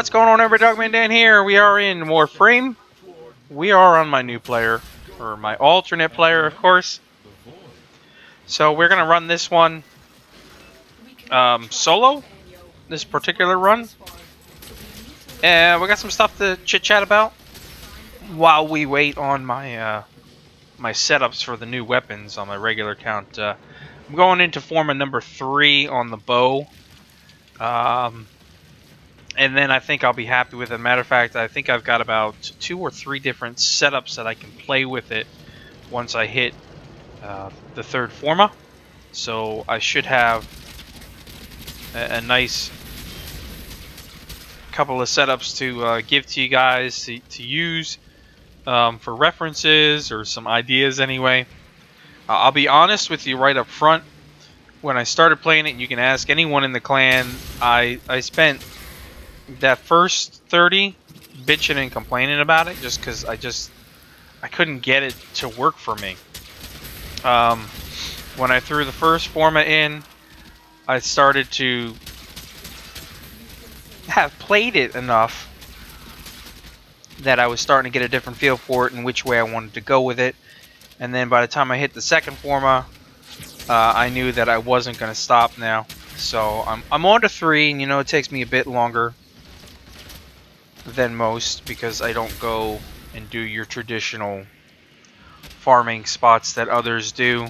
What's going on, everybody? Dogman Dan here. We are in Warframe. We are on my new player, or my alternate player, of course. So we're gonna run this one solo. This particular run, and we got some stuff to chit chat about while we wait on my my setups for the new weapons on my regular count. I'm going into forma number 3 on the bow. And then I think I'll be happy with it. Matter of fact, I think I've got about 2 or 3 different setups that I can play with it once I hit the 3rd forma. So I should have a nice couple of setups to give to you guys to use for references or some ideas anyway. I'll be honest with you right up front. When I started playing it, and you can ask anyone in the clan, I spent that first 30 bitching and complaining about it just because I couldn't get it to work for me. When I threw the first forma in, I started to have played it enough that I was starting to get a different feel for it and which way I wanted to go with it. And then by the time I hit the 2nd forma, I knew that I wasn't going to stop now. So I'm on to 3, and you know it takes me a bit longer than most because I don't go and do your traditional farming spots that others do,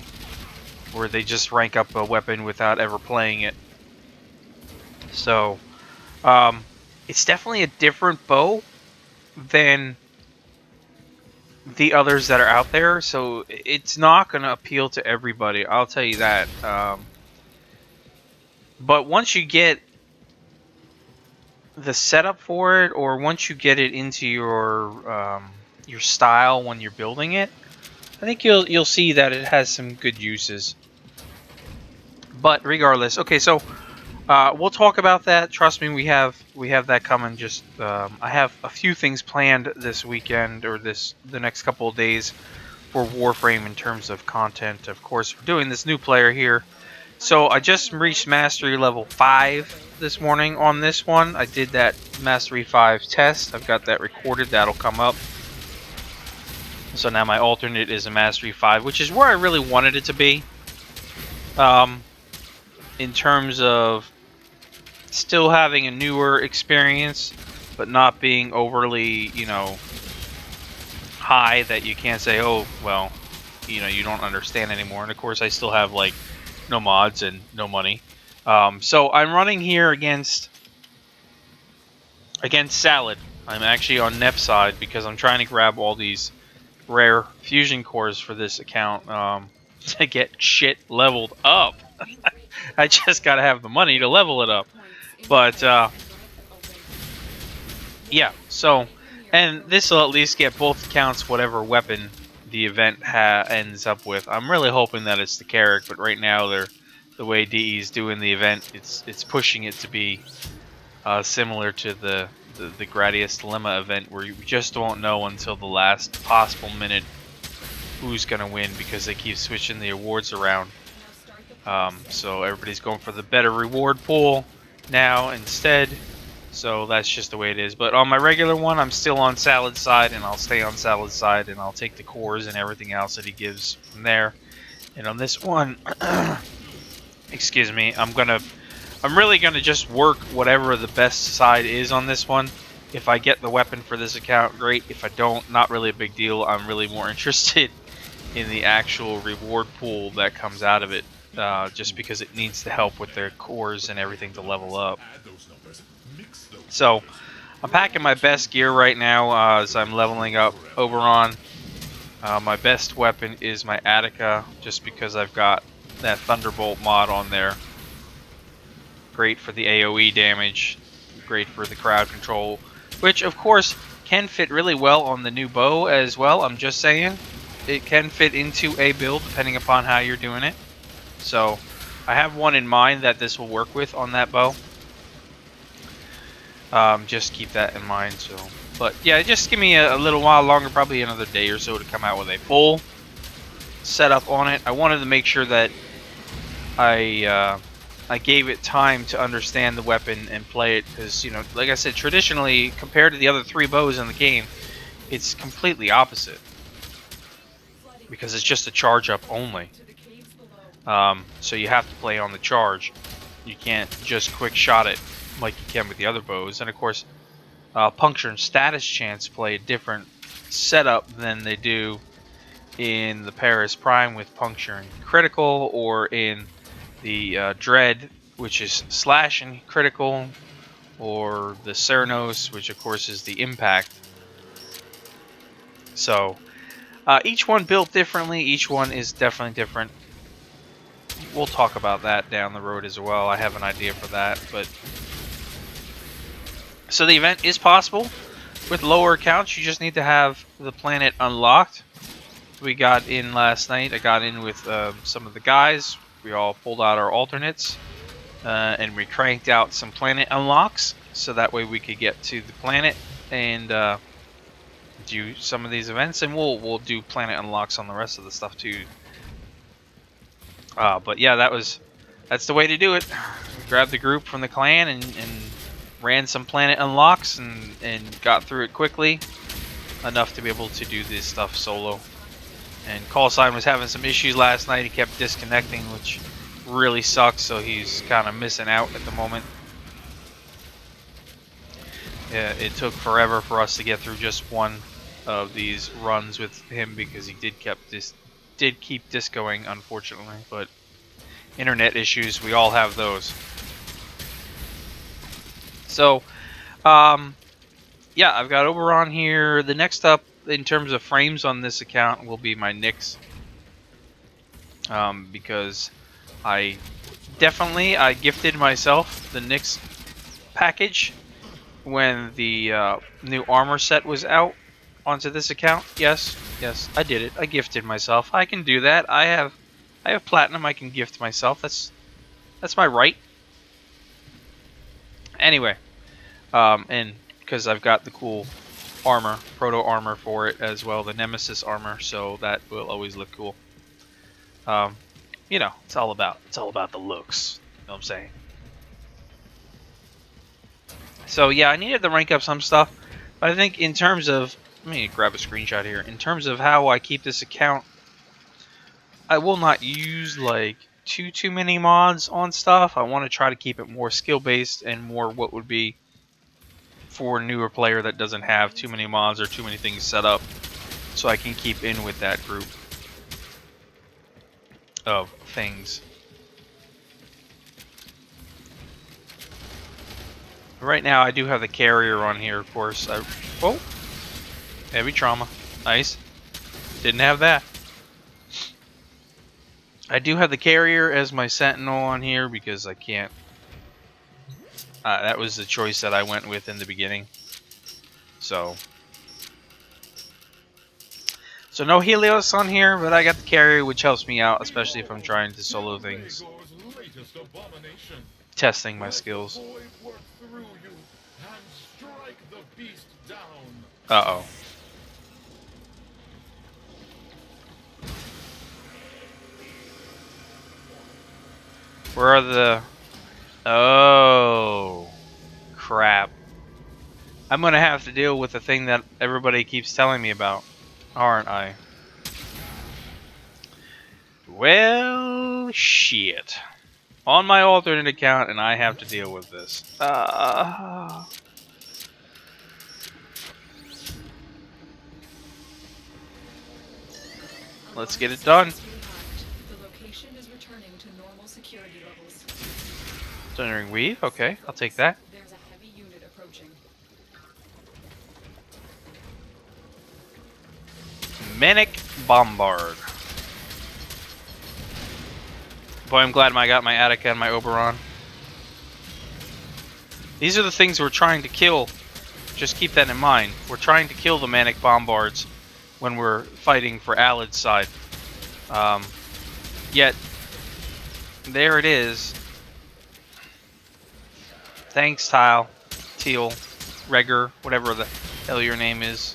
where they just rank up a weapon without ever playing it. So it's definitely a different bow than the others that are out there, so it's not going to appeal to everybody, I'll tell you that. But once you get the setup for it, or once you get it into your style when you're building it, I think you'll see that it has some good uses. But regardless, okay, so we'll talk about that. Trust me, we have that coming. Just I have a few things planned this weekend or the next couple of days for Warframe in terms of content. Of course, we're doing this new player here. So I just reached Mastery level 5 this morning on this one. I did that Mastery 5 test. I've got that recorded. That'll come up. So now my alternate is a Mastery 5, which is where I really wanted it to be. In terms of still having a newer experience, but not being overly, you know, high that you can't say, oh, well, you know, you don't understand anymore. And of course, I still have like no mods and no money. So I'm running here against Salad. I'm actually on Nef side because I'm trying to grab all these rare fusion cores for this account to get shit leveled up. I just gotta have the money to level it up. But yeah, so, and this will at least get both accounts whatever weapon the event ends up with. I'm really hoping that it's the Carrick, but right now the way DE's doing the event, it's pushing it to be similar to the Gradius Dilemma event, where you just won't know until the last possible minute who's gonna win because they keep switching the awards around. So everybody's going for the better reward pool now instead. So that's just the way it is. But on my regular one, I'm still on Salad's side, and I'll stay on Salad's side, and I'll take the cores and everything else that he gives from there. And on this one, excuse me, I'm really gonna just work whatever the best side is on this one. If I get the weapon for this account, great. If I don't, not really a big deal. I'm really more interested in the actual reward pool that comes out of it, just because it needs to help with their cores and everything to level up. So I'm packing my best gear right now as I'm leveling up Oberon. My best weapon is my Attica, just because I've got that Thunderbolt mod on there. Great for the AoE damage, great for the crowd control, which of course can fit really well on the new bow as well. I'm just saying, it can fit into a build depending upon how you're doing it. So I have one in mind that this will work with on that bow. Just keep that in mind. So, but yeah, just give me a little while longer, probably another day or so, to come out with a full setup on it. I wanted to make sure that I I gave it time to understand the weapon and play it, because, you know, like I said, traditionally, compared to the other 3 bows in the game, it's completely opposite. Because it's just a charge up only. So you have to play on the charge. You can't just quick shot it like you can with the other bows. And of course, puncture and status chance play a different setup than they do in the Paris Prime with puncture and critical, or in the Dread, which is slash and critical, or the Ceranos, which of course is the impact. So each one built differently. Each one is definitely different. We'll talk about that down the road as well. I have an idea for that, but so the event is possible with lower accounts. You just need to have the planet unlocked. We got in last night. I got in with some of the guys. We all pulled out our alternates, and we cranked out some planet unlocks, so that way we could get to the planet and do some of these events, and we'll do planet unlocks on the rest of the stuff too. But yeah, that's the way to do it. Grab the group from the clan and ran some planet unlocks and got through it quickly enough to be able to do this stuff solo. And Callsign was having some issues last night. He kept disconnecting, which really sucks, so he's kind of missing out at the moment. Yeah, it took forever for us to get through just one of these runs with him, because he did keep discoing, unfortunately. But internet issues, we all have those. So yeah, I've got Oberon here. The next up in terms of frames on this account will be my Nyx, because I gifted myself the Nyx package when the new armor set was out onto this account. Yes, I did it. I gifted myself. I can do that. I have platinum. I can gift myself. That's my right. Anyway, and because I've got the cool armor, proto armor for it as well, the Nemesis armor, so that will always look cool. You know, it's all about the looks. You know what I'm saying? So yeah, I needed to rank up some stuff, but I think in terms of, let me grab a screenshot here. In terms of how I keep this account, I will not use like too many mods on stuff. I want to try to keep it more skill based and more what would be for a newer player that doesn't have too many mods or too many things set up, so I can keep in with that group of things. Right now I do have the carrier on here, of course. Oh, heavy trauma. Nice. Didn't have that. I do have the carrier as my sentinel on here because I can't. That was the choice that I went with in the beginning. So no Helios on here, but I got the carrier, which helps me out, especially if I'm trying to solo things. Testing my skills. Uh-oh. Where are the... Oh, crap. I'm going to have to deal with the thing that everybody keeps telling me about, aren't I? Well, shit. On my alternate account, and I have to deal with this. Let's get it done. Thundering Weave, okay, I'll take that. There's a heavy unit approaching. Manic Bombard. Boy, I'm glad I got my Attica and my Oberon. These are the things we're trying to kill. Just keep that in mind. We're trying to kill the Manic Bombards when we're fighting for Alid's side. Yet, there it is. Thanks, Teal, Regor, whatever the hell your name is.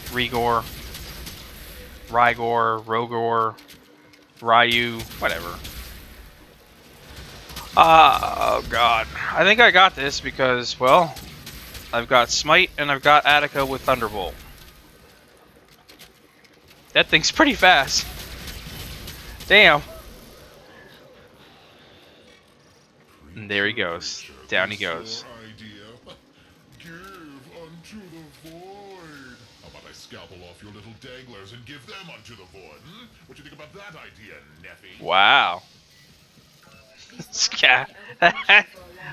Regor, Rygor, Rogor, Ryu, whatever. Oh god. I think I got this because, well, I've got Smite and I've got Attica with Thunderbolt. That thing's pretty fast. Damn. And there he goes. Down he goes. Give unto the void. How about I scalpel off your little danglers and give them unto the void? What do you think about that idea, Neffy? Wow.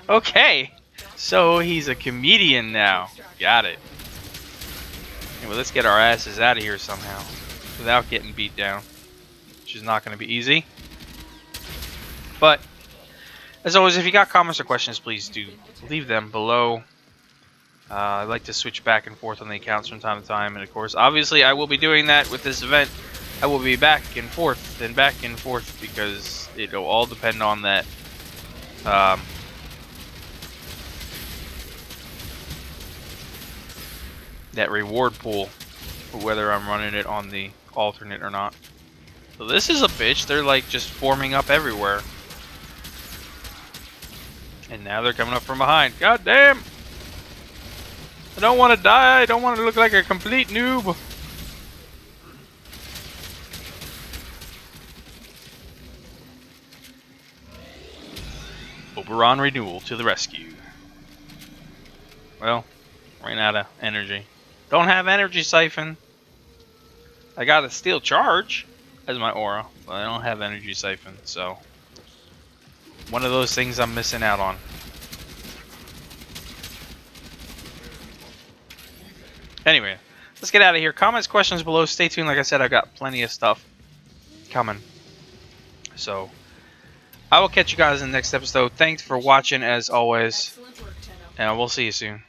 Okay. So he's a comedian now. Got it. Anyway, let's get our asses out of here somehow without getting beat down, which is not going to be easy. But as always, if you got comments or questions, please do leave them below. I like to switch back and forth on the accounts from time to time, and of course, obviously, I will be doing that with this event. I will be back and forth and back and forth because it'll all depend on that. That reward pool, whether I'm running it on the alternate or not. So this is a bitch. They're like just forming up everywhere. And now they're coming up from behind. God damn! I don't want to die. I don't want to look like a complete noob. Oberon Renewal to the rescue. Well, ran out of energy. Don't have energy siphon. I got a steel charge as my aura, but I don't have energy siphon, so one of those things I'm missing out on. Anyway, let's get out of here. Comments, questions below. Stay tuned. Like I said, I've got plenty of stuff coming. So I will catch you guys in the next episode. Thanks for watching as always, and we'll see you soon.